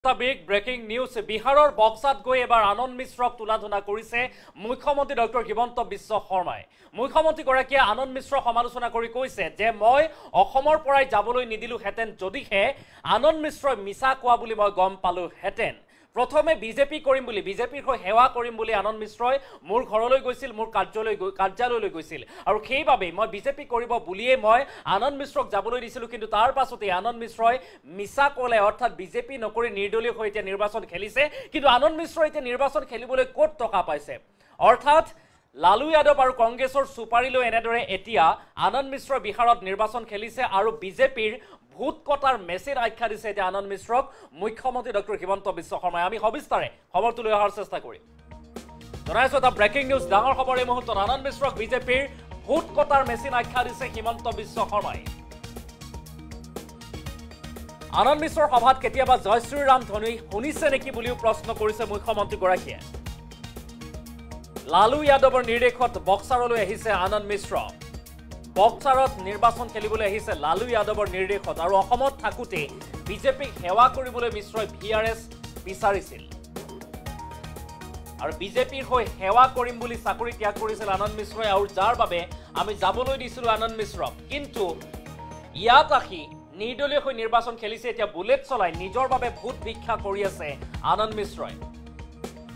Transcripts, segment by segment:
Big breaking news বিহাৰৰ বক্সাত গৈ এবাৰ আনন্দ মিশ্ৰক তুলাধুনা কৰিছে মুখ্যমন্ত্ৰী ডক্টৰ হিমন্ত বিশ্ব শৰ্মাই। মুখ্যমন্ত্ৰীগৰাকীয়ে আনন্দ মিশ্ৰক সমালোচনা কৰি কৈছে যে মই অসমৰ পৰাই যাবলৈ নিদিলোহেঁতেন যদিহে আনন্দ মিশ্ৰই মিছা কোৱা বুলি মই গম পালোহেঁতেন। প্ৰথমে বিজেপি কৰিম বুলি বিজেপিৰ হৈ সেৱা কৰিম বুলি আনন্দ মিশ্ৰই মোৰ ঘৰলৈ গৈছিল, মোৰ কাৰ্যালয়লৈ গৈছিল আৰু সেইবাবে মই বিজেপি কৰিব বুলিয়ে মই আনন্দ মিশ্ৰক যাবলৈ দিছিলোঁ। কিন্তু তাৰ পাছতে আনন্দ মিশ্ৰই মিছা ক'লে, অৰ্থাৎ বিজেপি নকৰি নিৰ্দলীয় হৈ এতিয়া নিৰ্বাচন খেলিছে। কিন্তু আনন্দ মিশ্ৰই এতিয়া নিৰ্বাচন খেলিবলৈ ক'ত টকা পাইছে? অৰ্থাৎ লালু যাদৱ আৰু কংগ্ৰেছৰ চুপাৰিলৈ এনেদৰে এতিয়া আনন্দ মিশ্ৰ বিহাৰত নিৰ্বাচন খেলিছে আৰু বিজেপিৰ ভোট কটাৰ মেচিন আখ্যা দিছে এতিয়া আনন্দ মিশ্ৰক মুখ্যমন্ত্ৰী ডক্টৰ হিমন্ত বিশ্ব শৰ্মাই। আমি সবিস্তাৰে খবৰটো লৈ অহাৰ চেষ্টা কৰিম। জনাইছো এটা ব্ৰেকিং নিউজ, ডাঙৰ খবৰ এই মুহূৰ্তত। আনন্দ মিশ্ৰক বিজেপিৰ ভোট কটাৰ মেচিন আখ্যা দিছে হিমন্ত বিশ্ব শৰ্মাই। আনন্দ মিশ্ৰৰ সভাত কেতিয়াবা জয় শ্ৰীৰাম ধ্বনি শুনিছে নেকি বুলিও প্ৰশ্ন কৰিছে মুখ্যমন্ত্ৰীগৰাকীয়ে। লালু যাদৱৰ নিৰ্দেশত বক্সাৰলৈ আহিছে আনন্দ মিশ্ৰ। বক্সাৰত নিৰ্বাচন খেলিবলৈ আহিছে লালু যাদৱৰ নিৰ্দেশত আৰু অসমত থাকোঁতে বিজেপিক সেৱা কৰিবলৈ মিশ্ৰই VRS বিচাৰিছিল আৰু বিজেপিৰ হৈ সেৱা কৰিম বুলি চাকৰি ত্যাগ কৰিছিল আনন্দ মিশ্ৰই আৰু যাৰ বাবে আমি যাবলৈ দিছিলোঁ আনন্দ মিশ্ৰক। কিন্তু ইয়াত আহি নিৰ্দলীয় হৈ নিৰ্বাচন খেলিছে, এতিয়া বুলেট চলাই নিজৰ বাবে ভোট ভিক্ষা কৰি আছে আনন্দ মিশ্ৰই।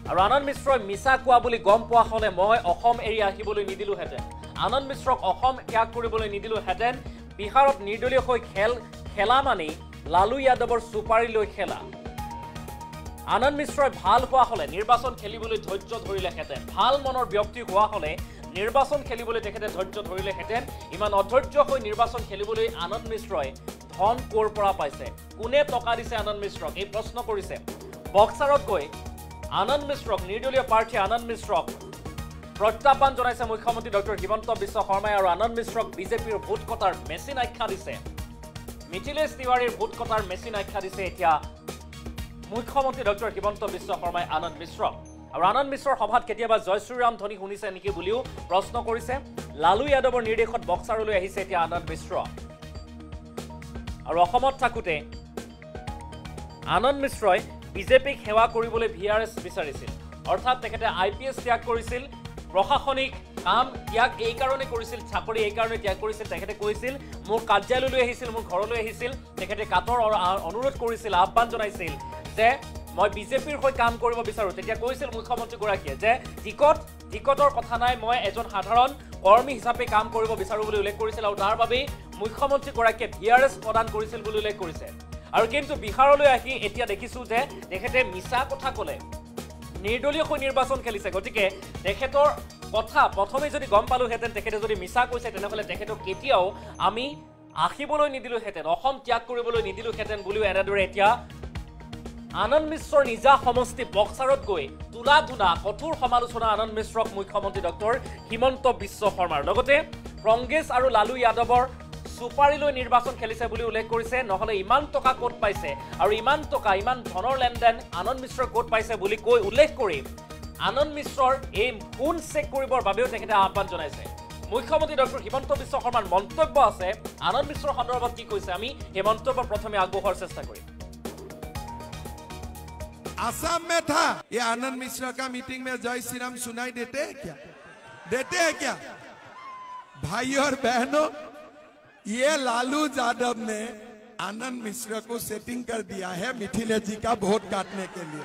আৰু আনন্দ মিশ্ৰই মিছা কোৱা বুলি গম পোৱা হ'লে মই অসম এৰি আহিবলৈ নিদিলোহেঁতেন, আনন্দ মিশ্ৰক অসম ত্যাগ কৰিবলৈ নিদিলোহেঁতেন। বিহাৰত নিৰ্দলীয় হৈ খেলা মানেই লালু যাদৱৰ চুপাৰিলৈ খেলা। আনন্দ মিশ্ৰই ভাল হোৱা হ'লে নিৰ্বাচন খেলিবলৈ ধৈৰ্য ধৰিলেহেঁতেন, ভাল মনৰ ব্যক্তি হোৱা হ'লে নিৰ্বাচন খেলিবলৈ তেখেতে ধৈৰ্য ধৰিলেহেঁতেন। ইমান অধৈৰ্য হৈ নিৰ্বাচন খেলিবলৈ আনন্দ মিশ্ৰই ধন ক'ৰ পৰা পাইছে, কোনে টকা দিছে আনন্দ মিশ্ৰক, এই প্ৰশ্ন কৰিছে। বক্সাৰত গৈ আনন্দ মিশ্ৰক, নিৰ্দলীয় প্ৰাৰ্থী আনন্দ মিশ্ৰক প্ৰত্যাহ্বান জনাইছে মুখ্যমন্ত্ৰী ডক্টৰ হিমন্ত বিশ্ব শৰ্মাই আৰু আনন্দ মিশ্ৰক বিজেপিৰ ভোট কটাৰ মেচিন আখ্যা দিছে। মিথিলেশ তিৱাৰীৰ ভোট কটাৰ মেচিন আখ্যা দিছে এতিয়া মুখ্যমন্ত্ৰী ডক্টৰ হিমন্ত বিশ্ব শৰ্মাই আনন্দ মিশ্ৰক। আৰু আনন্দ মিশ্ৰৰ সভাত কেতিয়াবা জয় শ্ৰীৰাম ধ্বনি শুনিছে নেকি বুলিও প্ৰশ্ন কৰিছে। লালু যাদৱৰ নিৰ্দেশত বক্সাৰলৈ আহিছে এতিয়া আনন্দ মিশ্ৰ আৰু অসমত থাকোঁতে আনন্দ মিশ্ৰই বিজেপিক সেৱা কৰিবলৈ VRS বিচাৰিছিল, অৰ্থাৎ তেখেতে IPS ত্যাগ কৰিছিল, প্ৰশাসনিক কাম ত্যাগ এইকাৰণে কৰিছিল, চাকৰি এইকাৰণে ত্যাগ কৰিছিল। তেখেতে কৈছিল মোৰ কাৰ্যালয়লৈ আহিছিল, মোৰ ঘৰলৈ আহিছিল, তেখেতে কাটৰ অনুৰোধ কৰিছিল, আহ্বান জনাইছিল যে মই বিজেপিৰ হৈ কাম কৰিব বিচাৰোঁ। তেতিয়া কৈছিল মুখ্যমন্ত্ৰীগৰাকীয়ে যে টিকটৰ কথা নাই, মই এজন সাধাৰণ কৰ্মী হিচাপে কাম কৰিব বিচাৰোঁ বুলি উল্লেখ কৰিছিল আৰু তাৰ বাবেই মুখ্যমন্ত্ৰীগৰাকীয়ে VRS প্ৰদান কৰিছিল বুলি উল্লেখ কৰিছে। আৰু কিন্তু বিহাৰলৈ আহি এতিয়া দেখিছোঁ যে তেখেতে মিছা কথা ক'লে, নিৰ্দলীয় হৈ নিৰ্বাচন খেলিছে। গতিকে তেখেতৰ কথা প্ৰথমে যদি গম পালোহেঁতেন, তেখেতে যদি মিছা কৈছে, তেনেহ'লে তেখেতক কেতিয়াও আমি আহিবলৈ নিদিলোহেঁতেন, অসম ত্যাগ কৰিবলৈ নিদিলোহেঁতেন বুলিও এনেদৰে এতিয়া আনন্দ মিশ্ৰৰ নিজা সমষ্টি বক্সাৰত গৈ তুলাধুনা কঠোৰ সমালোচনা আনন্দ মিশ্ৰক মুখ্যমন্ত্ৰী ডক্টৰ হিমন্ত বিশ্ব শৰ্মাৰ। লগতে কংগ্ৰেছ আৰু লালু যাদৱৰ চুপাৰিলৈ নিৰ্বাচন খেলিছে বুলি উল্লেখ কৰিছে। নহ'লে ইমান টকা ক'ত পাইছে আৰু ইমান টকা, ইমান ধনৰ লেনদেন আনন্দ মিশ্ৰই ক'ত পাইছে বুলি কৈ উল্লেখ কৰি আনন্দ মিশ্ৰৰ এই ফোন চেক কৰিবৰ বাবেও তেখেতে আহ্বান জনাইছে। মুখ্যমন্ত্ৰী ডক্টৰ হিমন্ত বিশ্ব শৰ্মাৰ মন্তব্য আছে, আনন্দ মিশ্ৰৰ সন্দৰ্ভত কি কৈছে আমি সেই মন্তব্য প্ৰথমে আগবঢ়োৱাৰ চেষ্টা কৰিম। आसाम में था ये आनंद मिश्रा का मीटिंग में जय श्री राम सुनाई देते हैं क्या? देते हैं क्या? भाई और बहनों, ये लालू यादव ने आनंद मिश्रा को सेटिंग कर दिया है मिथिलेश जी का वोट काटने के लिए।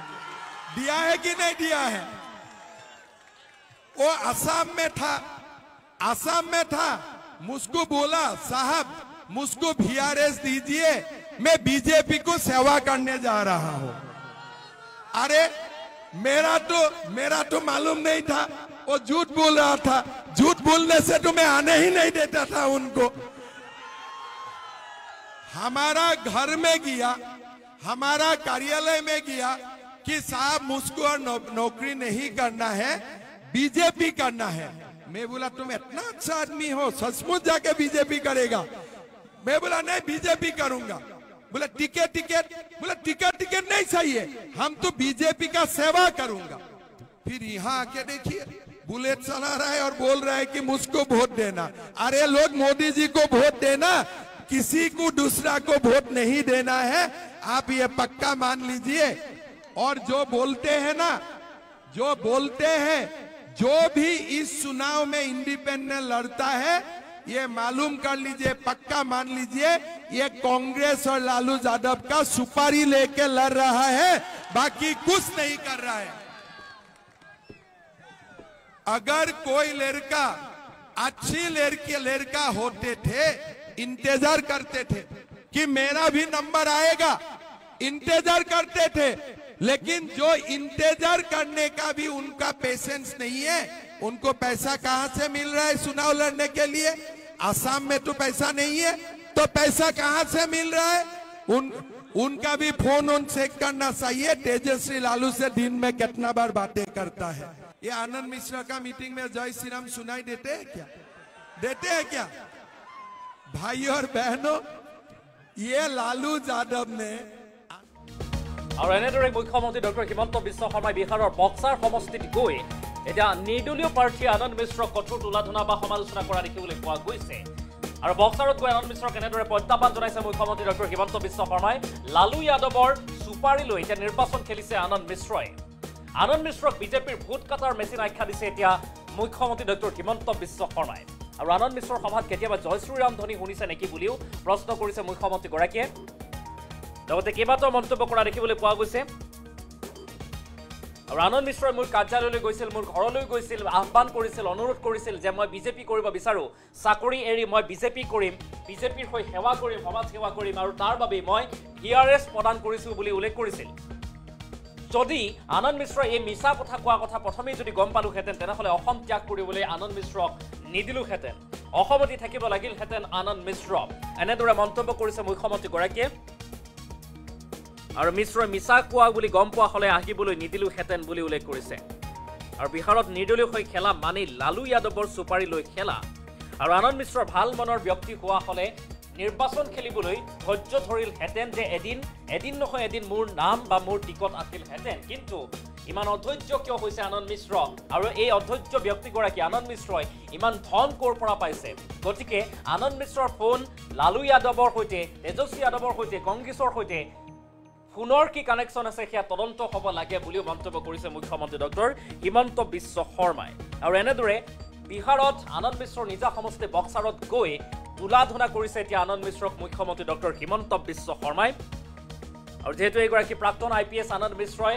दिया है कि नहीं दिया है? वो आसाम में था, मुझको बोला साहब मुझको VRS दीजिए, मैं बीजेपी को सेवा करने जा रहा हूं। अरे मेरा तो मालूम नहीं था, वो झूठ बोल रहा था। झूठ बोलने से तो मैं आने ही नहीं देता था उनको। हमारा घर में गया, हमारा कार्यालय में गया कि साहब मुझको और नौकरी नहीं करना है, बीजेपी करना है। मैं बोला तुम इतना अच्छा आदमी हो, सचमुच जाके बीजेपी करेगा? मैं बोला नहीं, बीजेपी करूंगा। बोला टिकट नहीं चाहिए, हम तो बीजेपी का सेवा करूंगा। फिर यहाँ आके देखिए बुलेट चला रहा है और बोल रहा है कि मुझको वोट देना। अरे लोग मोदी जी को वोट देना, किसी को दूसरा को वोट नहीं देना है, आप ये पक्का मान लीजिए। और जो बोलते हैं ना, जो बोलते हैं, जो भी इस चुनाव में इंडिपेंडेंट लड़ता है, ये मालूम कर लीजिए, पक्का मान लीजिए, ये कांग्रेस और लालू यादव का सुपारी लेके लड़ रहा है, बाकी कुछ नहीं कर रहा है। अगर कोई लड़का अच्छी लड़का होते थे, इंतजार करते थे कि मेरा भी नंबर आएगा, इंतजार करते थे। लेकिन जो इंतजार करने का भी उनका पेशेंस नहीं है, उनको पैसा कहां से मिल रहा है चुनाव लड़ने के लिए? आसाम में तो पैसा नहीं है, तो पैसा कहां से मिल रहा है? उनका भी फोन ऑन चेक करना चाहिए, तेजस्वी लालू से दिन में कितना बार बातें करता है। ये आनंद मिश्रा का मीटिंग में जय श्री राम सुनाई देते हैं क्या? देते हैं क्या? भाई और बहनों, ये लालू यादव ने और এনেদৰে মুখ্যমন্ত্ৰী ডক্টৰ হিমন্ত বিশ্ব শৰ্মাই বিহাৰৰ বক্সাৰ সমষ্টিত গৈ এতিয়া নিৰ্দলীয় প্ৰাৰ্থী আনন্দ মিশ্ৰক কঠোৰ তুলাধনা বা সমালোচনা কৰা দেখিবলৈ পোৱা গৈছে। আৰু বক্সাৰত গৈ আনন্দ মিশ্ৰক এনেদৰে প্ৰত্যাহ্বান জনাইছে মুখ্যমন্ত্ৰী ডক্টৰ হিমন্ত বিশ্ব শৰ্মাই। লালু যাদৱৰ সুপাৰি লৈ এতিয়া নিৰ্বাচন খেলিছে আনন্দ মিশ্ৰই। আনন্দ মিশ্ৰক বিজেপিৰ ভোট কাটাৰ মেচিন আখ্যা দিছে এতিয়া মুখ্যমন্ত্ৰী ডক্টৰ হিমন্ত বিশ্ব শৰ্মাই। আৰু আনন্দ মিশ্ৰৰ সভাত কেতিয়াবা জয় শ্ৰীৰাম ধ্বনি শুনিছে নেকি বুলিও প্ৰশ্ন কৰিছে মুখ্যমন্ত্ৰীগৰাকীয়ে। লগতে কেইবাটাও মন্তব্য কৰা দেখিবলৈ পোৱা গৈছে। আৰু আনন্দ মিশ্ৰই মোৰ কাৰ্যালয়লৈ গৈছিল, মোৰ ঘৰলৈ গৈছিল, আহ্বান কৰিছিল, অনুৰোধ কৰিছিল যে মই বিজেপি কৰিব বিচাৰোঁ, চাকৰি এৰি মই বিজেপি কৰিম, বিজেপিৰ হৈ সেৱা কৰিম, সমাজ সেৱা কৰিম, আৰু তাৰ বাবে মই VRS প্ৰদান কৰিছোঁ বুলি উল্লেখ কৰিছিল। যদি আনন্দ মিশ্ৰই এই মিছা কথা কোৱা কথা প্ৰথমেই যদি গম পালোহেঁতেন, তেনেহ'লে অসম ত্যাগ কৰিবলৈ আনন্দ মিশ্ৰক নিদিলোহেঁতেন, অসমতে থাকিব লাগিলহেঁতেন আনন্দ মিশ্ৰ। এনেদৰে মন্তব্য কৰিছে মুখ্যমন্ত্ৰীগৰাকীয়ে। আৰু মিশ্ৰই মিছা কোৱা বুলি গম পোৱা হ'লে আহিবলৈ নিদিলোহেঁতেন বুলি উল্লেখ কৰিছে। আৰু বিহাৰত নিৰ্দলীয় হৈ খেলা মানি লালু যাদৱৰ চুপাৰি লৈ খেলা। আৰু আনন্দ মিশ্ৰৰ ভাল মনৰ ব্যক্তি হোৱা হ'লে নিৰ্বাচন খেলিবলৈ ধৈৰ্য ধৰিলহেঁতেন যে এদিন নহয় এদিন মোৰ নাম বা মোৰ টিকট আহিলহেঁতেন। কিন্তু ইমান অধৈৰ্য কিয় হৈছে আনন্দ মিশ্ৰ? আৰু এই অধৈৰ্য ব্যক্তিগৰাকী আনন্দ মিশ্ৰই ইমান ধন ক'ৰ পৰা পাইছে? গতিকে আনন্দ মিশ্ৰৰ ফোন লালু যাদৱৰ সৈতে, তেজস্বী যাদৱৰ সৈতে, কংগ্ৰেছৰ সৈতে ফোনৰ কি কানেকশ্যন আছে সেয়া তদন্ত হ'ব লাগে বুলিও মন্তব্য কৰিছে মুখ্যমন্ত্ৰী ডক্টৰ হিমন্ত বিশ্ব শৰ্মাই। আৰু এনেদৰে বিহাৰত আনন্দ মিশ্ৰৰ নিজা সমষ্টি বক্সাৰত গৈ তুলাধনা কৰিছে এতিয়া আনন্দ মিশ্ৰক মুখ্যমন্ত্ৰী ডক্টৰ হিমন্ত বিশ্ব শৰ্মাই। আৰু যেহেতু এইগৰাকী প্ৰাক্তন IPS আনন্দ মিশ্ৰই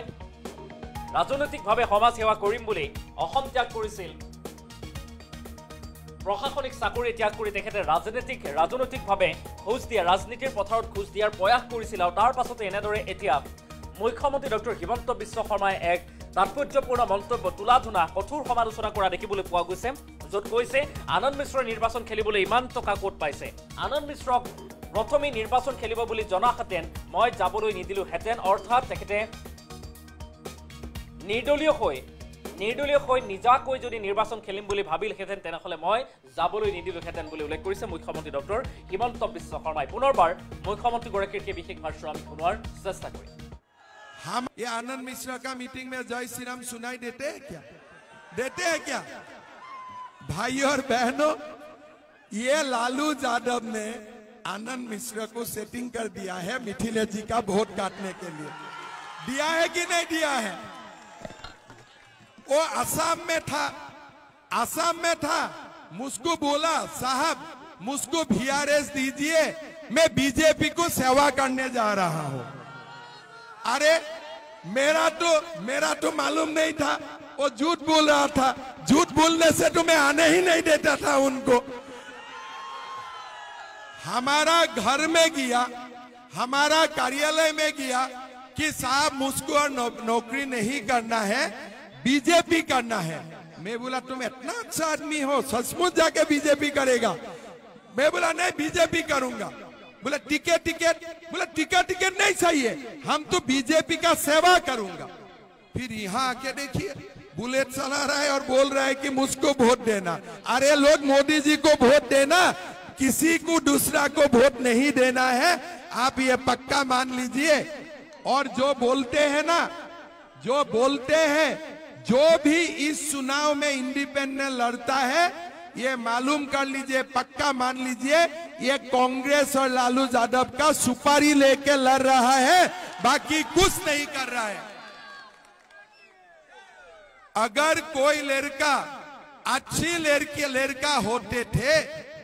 ৰাজনৈতিকভাৱে সমাজ সেৱা কৰিম বুলি অসম ত্যাগ কৰিছিল, প্ৰশাসনিক চাকৰি ত্যাগ কৰি তেখেতে ৰাজনৈতিকভাৱে খোজ দিয়া, ৰাজনীতিৰ পথাৰত খোজ দিয়াৰ প্ৰয়াস কৰিছিল। আৰু তাৰ পাছতে এনেদৰে এতিয়া মুখ্যমন্ত্ৰী ডক্টৰ হিমন্ত বিশ্ব শৰ্মাই এক তাৎপৰ্যপূৰ্ণ মন্তব্য, তুলাধনা, কঠোৰ সমালোচনা কৰা দেখিবলৈ পোৱা গৈছে, য'ত কৈছে আনন্দ মিশ্ৰই নিৰ্বাচন খেলিবলৈ ইমান টকা ক'ত পাইছে? আনন্দ মিশ্ৰক প্ৰথমেই নিৰ্বাচন খেলিব বুলি জনাহেঁতেন মই যাবলৈ নিদিলোহেঁতেন। অৰ্থাৎ তেখেতে নিৰ্দলীয় হৈ নিজাকৈ যদি নিৰ্বাচন খেলিম বুলি ভাবিলহেঁতেন, তেনেহ'লে মই যাবলৈ নিদিলোহেঁতেন বুলি উল্লেখ কৰিছে মুখ্যমন্ত্ৰী ডক্টৰ হিমন্ত বিশ্ব শৰ্মাই। পুনৰবাৰ মুখ্যমন্ত্ৰীগৰাকীৰ সেই বিশেষ ভাষণ আমি শুনোৱাৰ চেষ্টা কৰিম। हम ये आनंद मिश्रा का मीटिंग में जय श्री राम सुनाई देते हैं क्या? देते हैं क्या? भाई और बहनों, ये लालू यादव ने आनंद मिश्रा को सेटिंग कर दिया है मिथिलेश जी का वोट काटने के लिए। दिया है कि नहीं दिया है? वो असम में था, मुझको बोला साहब मुझको VRS दीजिए, मैं बीजेपी को सेवा करने जा रहा हूं। अरे मेरा तो मालूम नहीं था, वो झूठ बोल रहा था, झूठ बोलने से तो मैं आने ही नहीं देता था उनको। हमारा घर में गया, हमारा कार्यालय में गया कि साहब मुझको नौकरी नहीं करना है, बीजेपी करना है। मैं बोला तुम इतना अच्छा आदमी हो, सचमुच जाके बीजेपी करेगा? मैं बोला नहीं, बीजेपी करूंगा। बोला टिकट नहीं चाहिए, हम तो बीजेपी का सेवा करूंगा। फिर यहाँ आके देखिए बुलेट चला रहा है और बोल रहा है कि मुझको वोट देना। अरे लोग, मोदी जी को वोट देना, किसी को दूसरा को वोट नहीं देना है, आप ये पक्का मान लीजिए। और जो बोलते हैं ना, जो भी इस चुनाव में इंडिपेंडेंट लड़ता है, ये मालूम कर लीजिए, पक्का मान लीजिए, ये कांग्रेस और लालू यादव का सुपारी लेके लड़ रहा है, बाकी कुछ नहीं कर रहा है। अगर कोई लड़का अच्छी लड़का होते थे,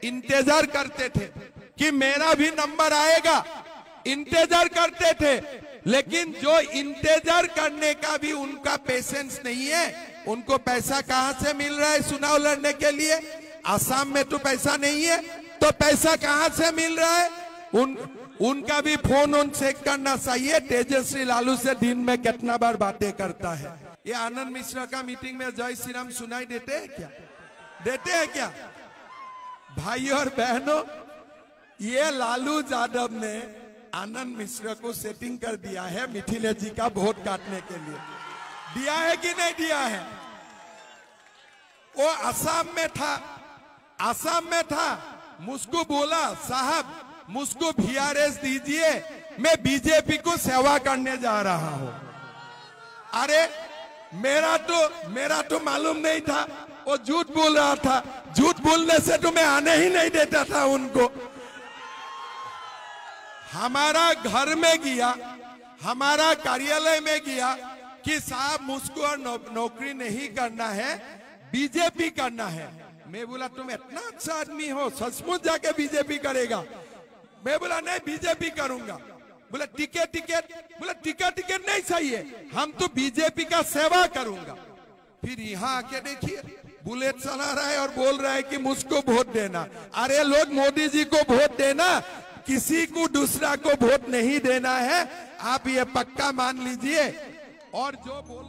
इंतजार करते थे कि मेरा भी नंबर आएगा, इंतजार करते थे। लेकिन जो इंतजार करने का भी उनका पेशेंस नहीं है, उनको पैसा कहां से मिल रहा है चुनाव लड़ने के लिए? असम में तो पैसा नहीं है, तो पैसा कहां से मिल रहा है? उनका भी फोन ऑन चेक करना चाहिए। तेजस्वी लालू से दिन में कितना बार बातें करता है। ये आनंद मिश्रा का मीटिंग में जय श्री राम सुनाई देते हैं क्या? देते हैं क्या? भाई और बहनों, ये लालू यादव ने आनंद मिश्रा को सेटिंग कर दिया है मिथिलेश जी का वोट काटने के लिए। दिया है कि नहीं दिया है? वो असम में था, मुझको बोला साहब मुझको VRS दीजिए, मैं बीजेपी को सेवा करने जा रहा हूं। अरे मेरा तो मालूम नहीं था, वो झूठ बोल रहा था। झूठ बोलने से तो मैं आने ही नहीं देता था उनको। हमारा घर में गया, हमारा कार्यालय में गया कि साहब मुझको और नौकरी नहीं करना है, बीजेपी करना है। मैं बोला तुम इतना अच्छा आदमी हो, सचमुच जाके बीजेपी करेगा? मैं बोला नहीं, बीजेपी करूंगा। बोला टिकट नहीं चाहिए, हम तो बीजेपी का सेवा करूंगा। फिर यहाँ आके देखिए, बुलेट चला रहा है और बोल रहा है कि मुझको वोट देना। अरे लोग, मोदी जी को वोट देना, किसी को दूसरा को वोट नहीं देना है, आप ये पक्का मान लीजिए। और जो बोल